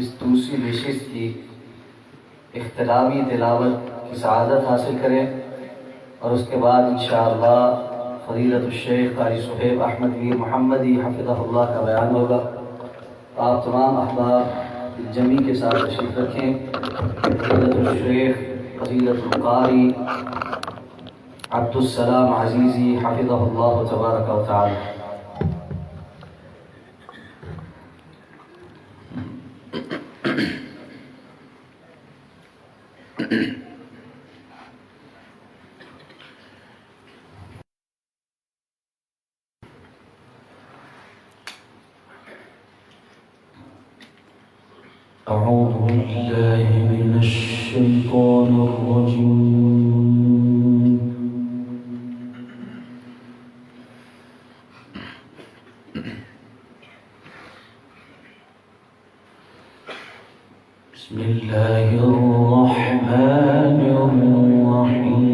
इस दूसरी नशिस्त की इख्तिलामी तिलावत की सआदत हासिल करें और उसके बाद इंशाअल्लाह फ़ज़ीलतुश्शेख क़ारी सुहैब अहमद मीर मुहम्मदी हफ़िज़हुल्लाह का बयान होगा। आप तमाम अहबाब जमी के साथ तशरीफ़ रखें। फ़ज़ीलतुश्शेख फ़ज़ीलतुल क़ारी अब्दुस्सलाम अज़ीज़ी हफ़िज़हुल्लाह तबारक व तआला। أعوذ بالله من الشيطان الرجيم بسم الله الرحمن الرحيم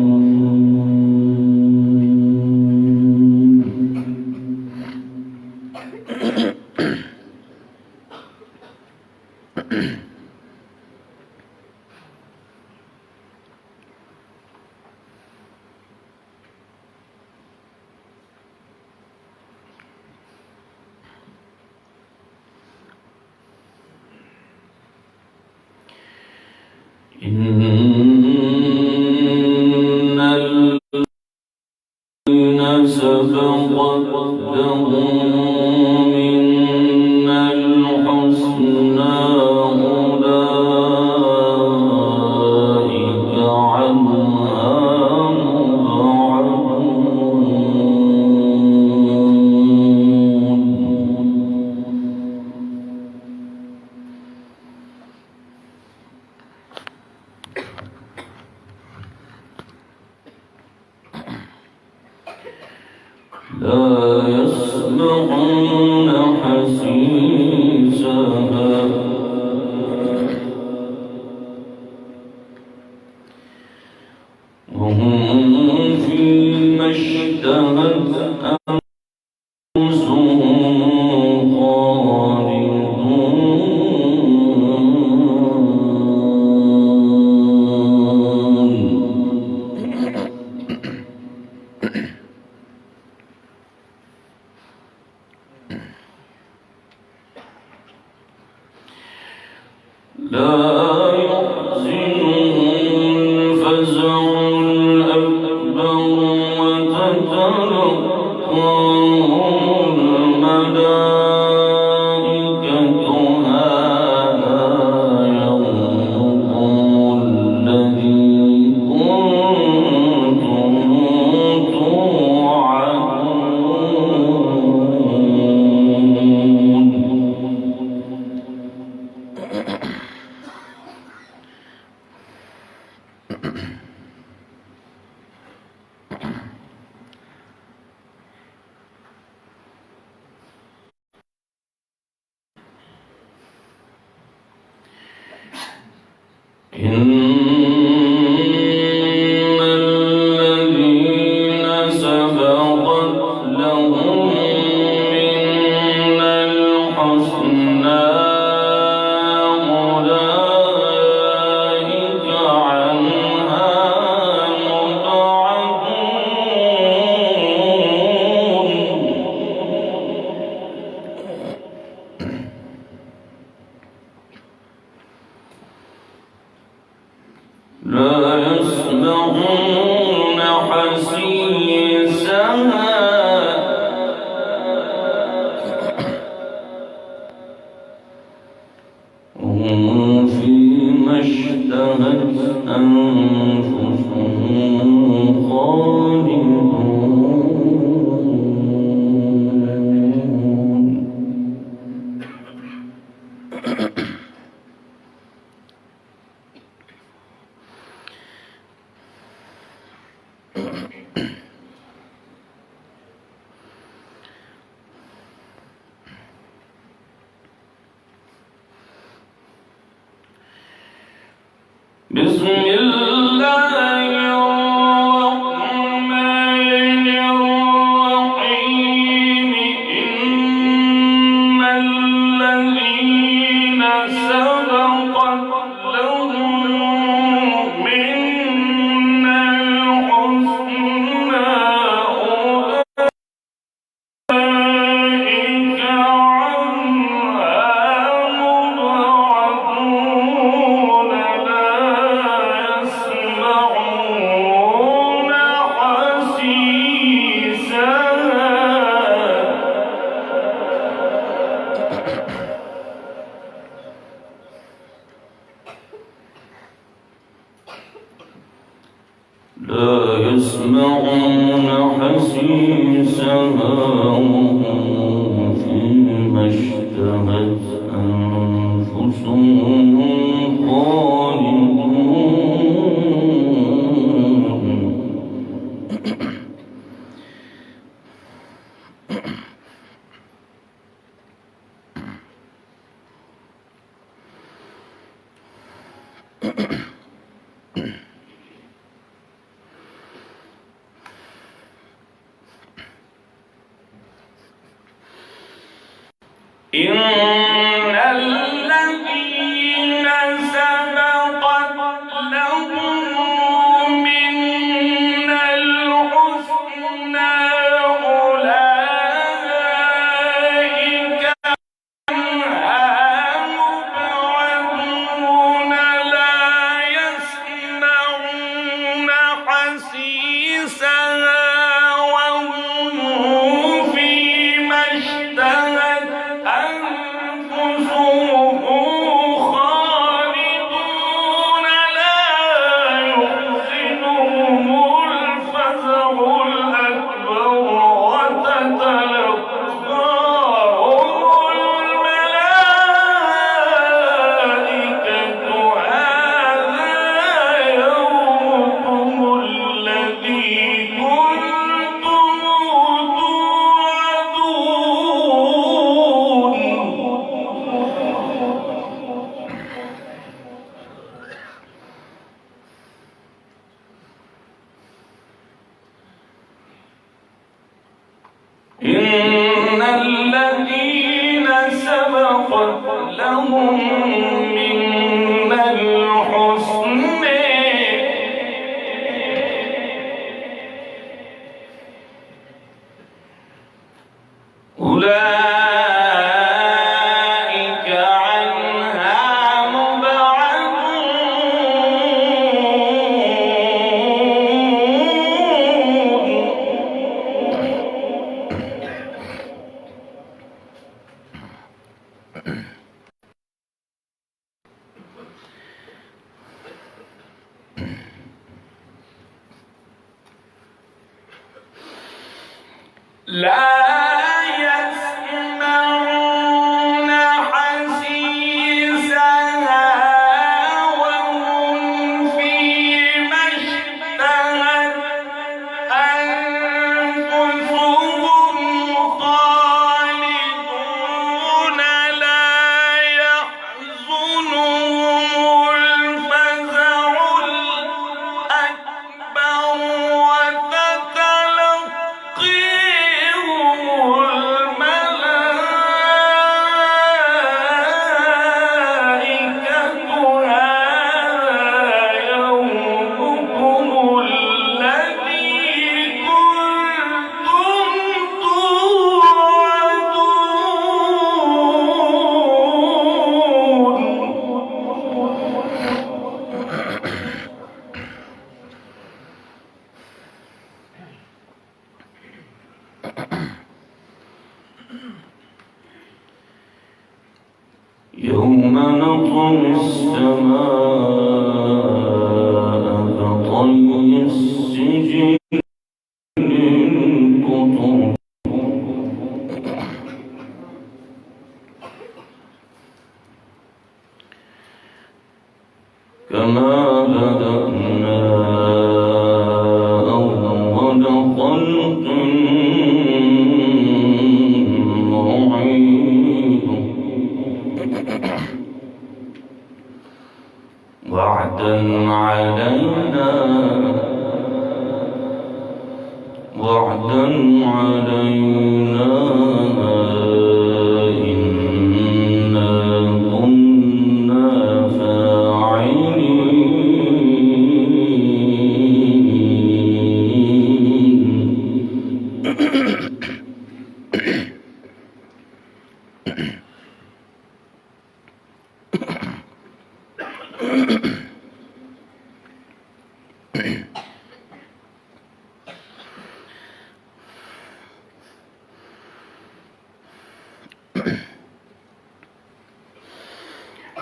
إن الذين سبقت لهم منا الحسنى أولئك عنها لا يسمعون حسيسها وهم فيما اشتهت أنفسهم خالدون لا يحزنهم الفزع الأكبر وتتلقاهم الملائكة هذا يومكم الذي كنتم توعدون. إن الذين سبقت لهم منا الحسنى أولئك عنها مبعدون. لا يسمعون حسيسها وهم فيما اشتهت أنفسهم خالدون. بسم الله الرحمن الرحيم. إن الذين سبقت يسمعون حسيسها وهم فيما اشتهت أنفسهم خالدون. إن الذين سبقت لهم منا الحسنى أولئك عنها مبعدون لا يسمعون حسيسها وهم فيما اشتهت أنفسهم خالدون لا يحزنهم الفزع الأكبر وتتلقاهم الملائكة هذا يومكم الذي كنتم توعدون. إن الذين سبقت لهم منا الحسنى أولئك عنها لا يسمعون حسيسها وهم فيما اشتهت أنفسهم خالدون لا يحزنهم الفزع الأكبر وتتلقيهم الملائكة هذا يومكم الذي كنتم توعدون. يوم نطوي السماء كطي السجل للكتب كما بدأنا أول خلق نعيده وعدا علينا إنا كنا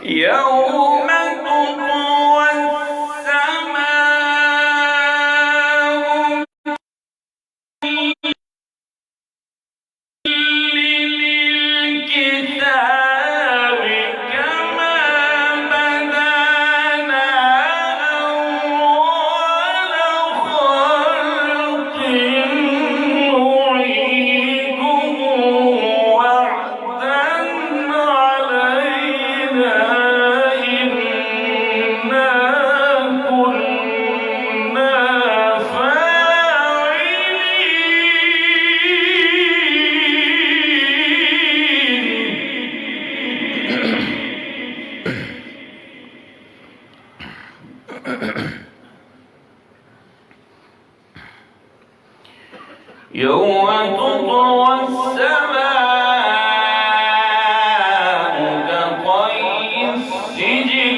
يوم تطوى السماء للكتاب كما بدانا أول خلق نعيده وعدا علينا إنا كنا يوم تطوى السماء كطي السجل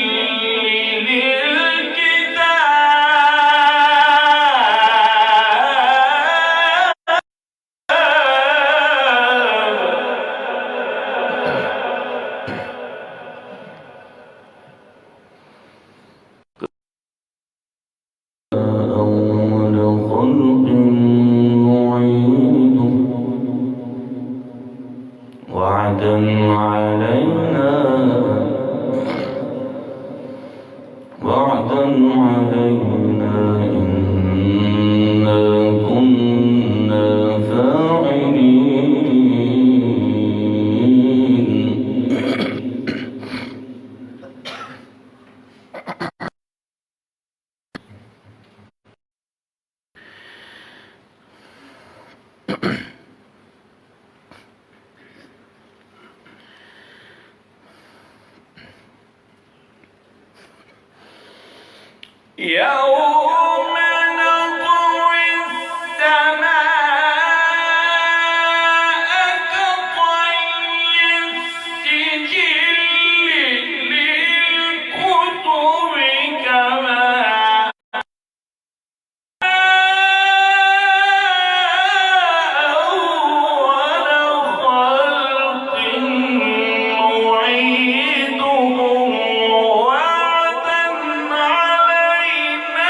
أول خلق نعيده وعدا علينا إنا كنا فاعلين يوم نطوي السماء كطي السجل للكتب كما أول خلق نعيده وعدا علينا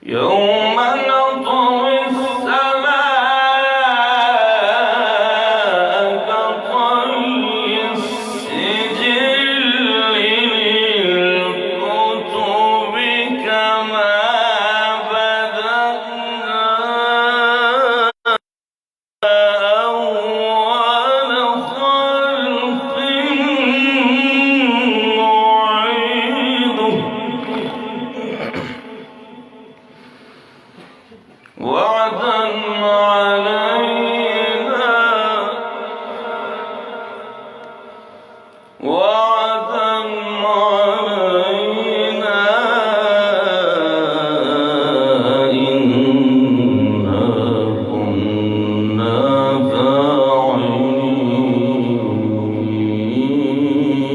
يوم نطوي السماء كطي السجل للكتب كما بدأنا أول خلق نعيده وعدا علينا إنا كنا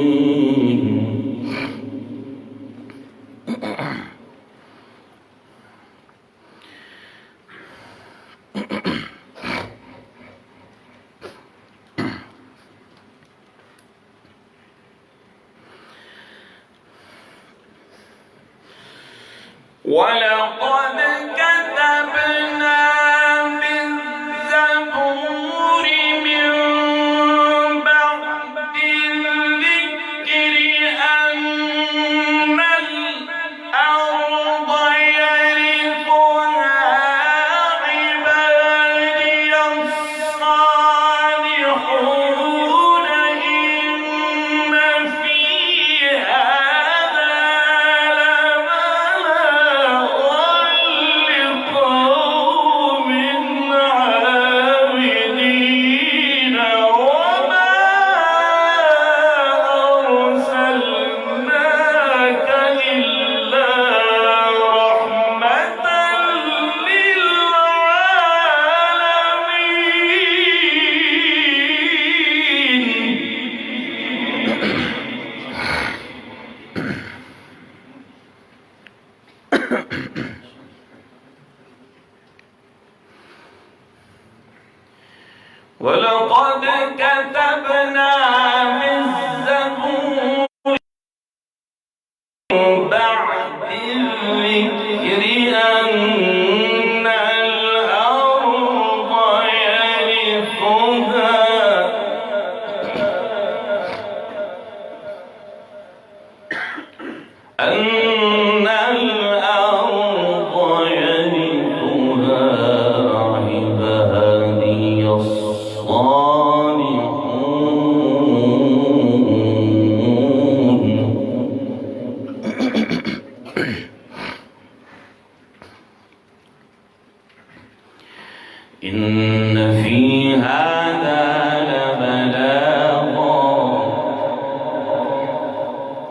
فاعلين ولقد كتبنا في الزبور من بعد الذكر أن الأرض يرثها عبادي الصالحون إن في هذا ولقد كتبنا في الزبور بعد الذكر أن الأرض يرثها عبادي إن في هذا لبلاغا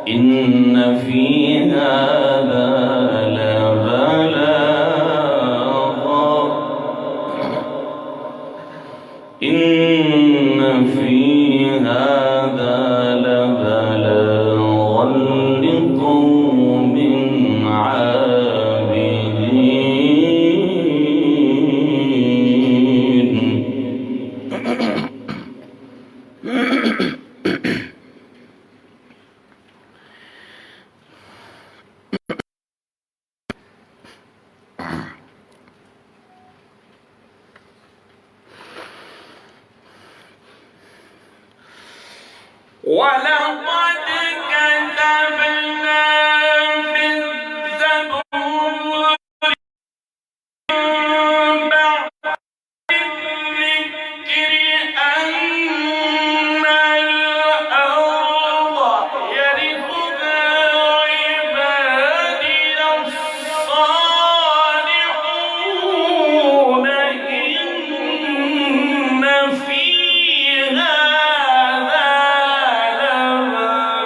إن في هذا لبلاغا إن في هذا لبلاغا لقوم ولقد كتبنا في الزبور بعد الذكر أن الأرض يرثها عبادي الصالحون إن في هذا لبلاغا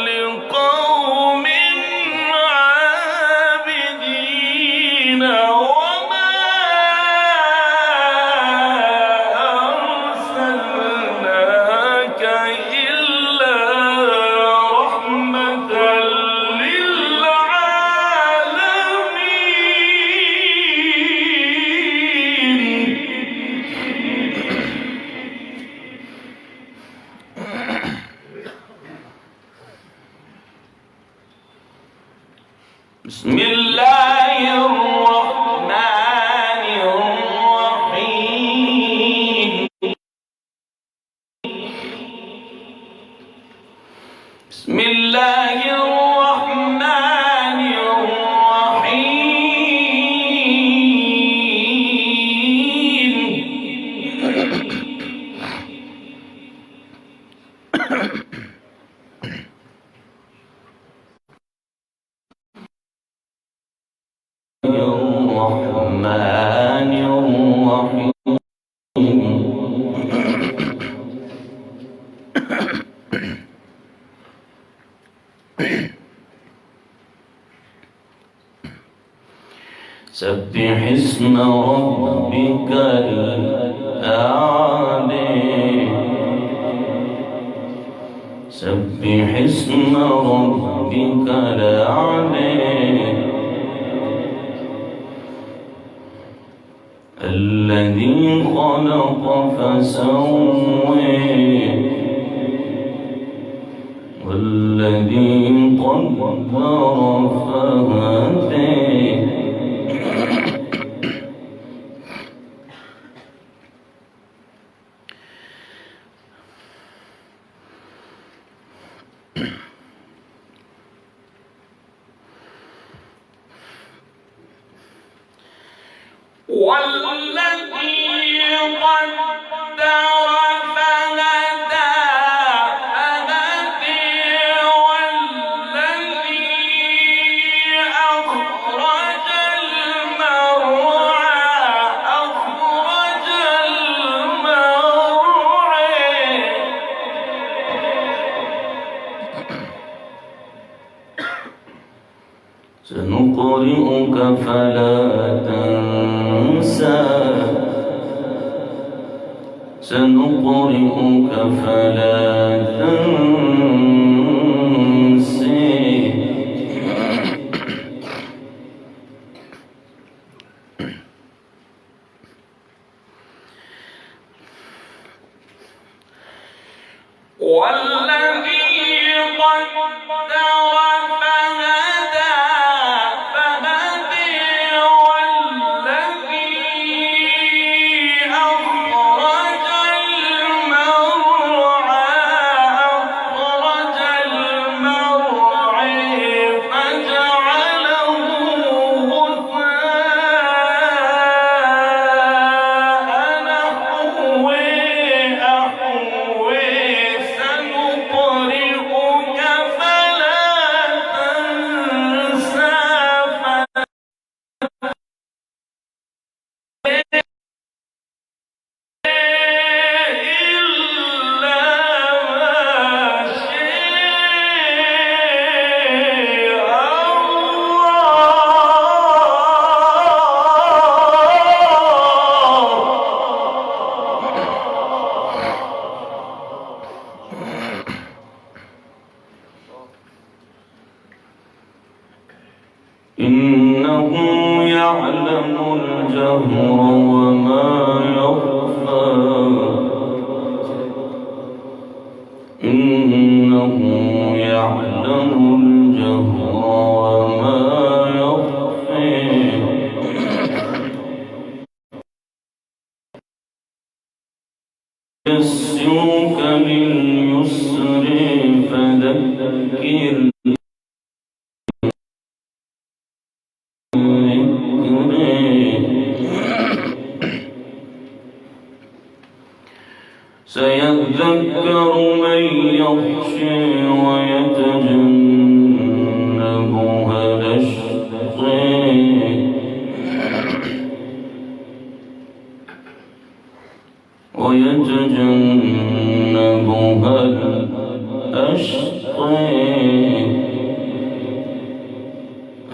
لقوم عابدين وما أرسلناك إلا رحمة للعالمين. بسم الله الرحمن الرحيم. بسم الله الرحمن الرحيم. الرحمن الرحيم. سبح اسم ربك الأعلى. سبح اسم ربك الأعلى الذي خلق فسوى والذي قدر فهدى. والذي قدر فهدى والذي أخرج المرعى سنقرئك فلا تنسى. سنقرئك فلا تنسى إنه يعلم الجهر وما يخفى إنه يعلم الجهر وما يخفى يسرك لليسر فذكر سيذكر من يخشى ويتجنبها الأشقى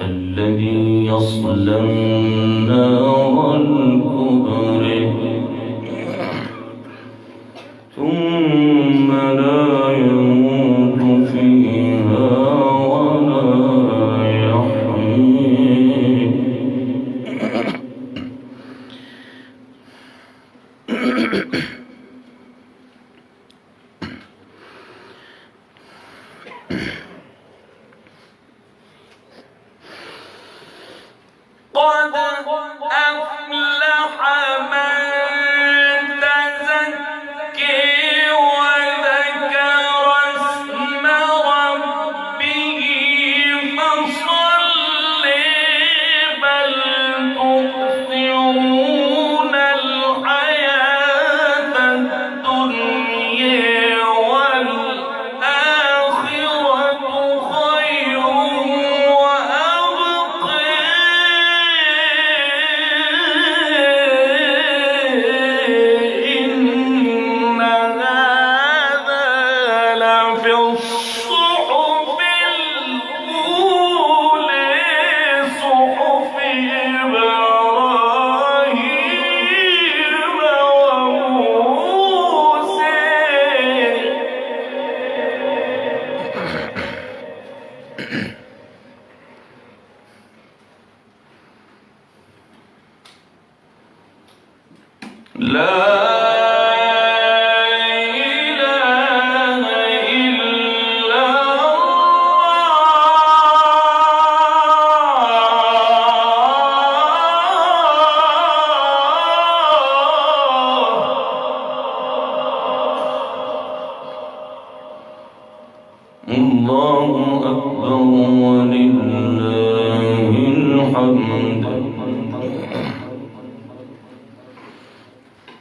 الذي يصلى النار الكبرى ثم لا يموت فيها ولا يحيى قد أفلح من تزكي وذكر اسم ربه فصلى بل تؤثرون الحياة الدنيا والآخرة خير وأبقى إن هذا لفي الصحف الأولى صحف إبراهيم وموسى لا إله إلا الله أكبر ولله الحمد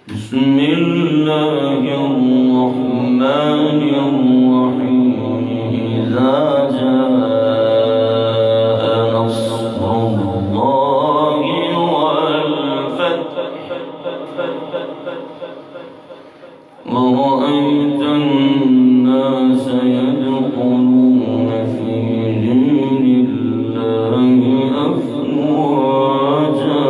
بسم الله الرحمن الرحيم إذا جاء نصر الله والفتح ورأيت الناس يدخلون في دين الله أفواجا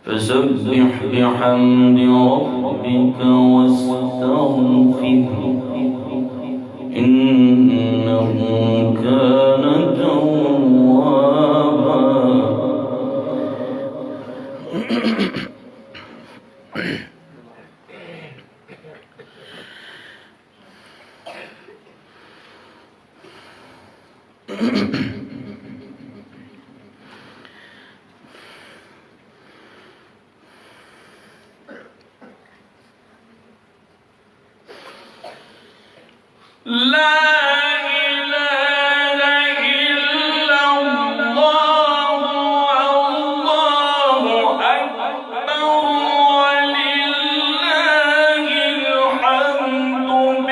فسبح بحمد ربك واستغفره إنه كان توابا لا إله إلا الله والله أكبر ولله الحمد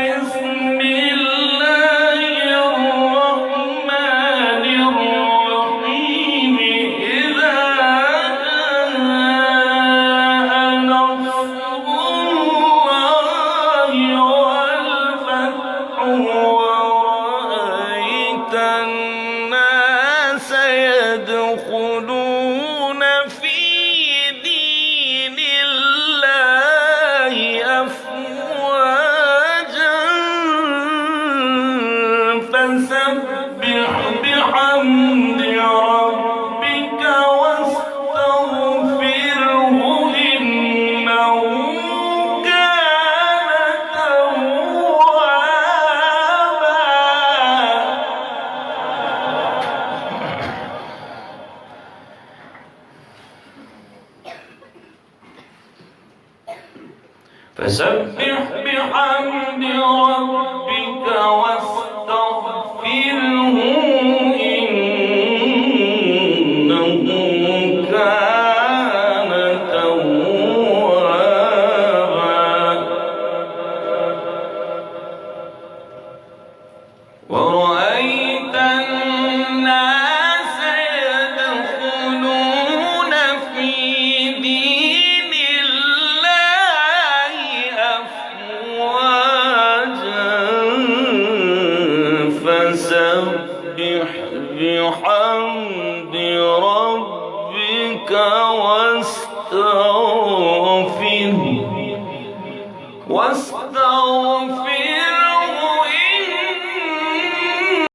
بسم الله الرحمن الرحيم إذا جاء نصر الله والفتح فسبح بحمد ربك واستغفره إنه كان توابا ورأيت الناس يدخلون في دين الله أفواجا فسبح بحمد ربك واستغفره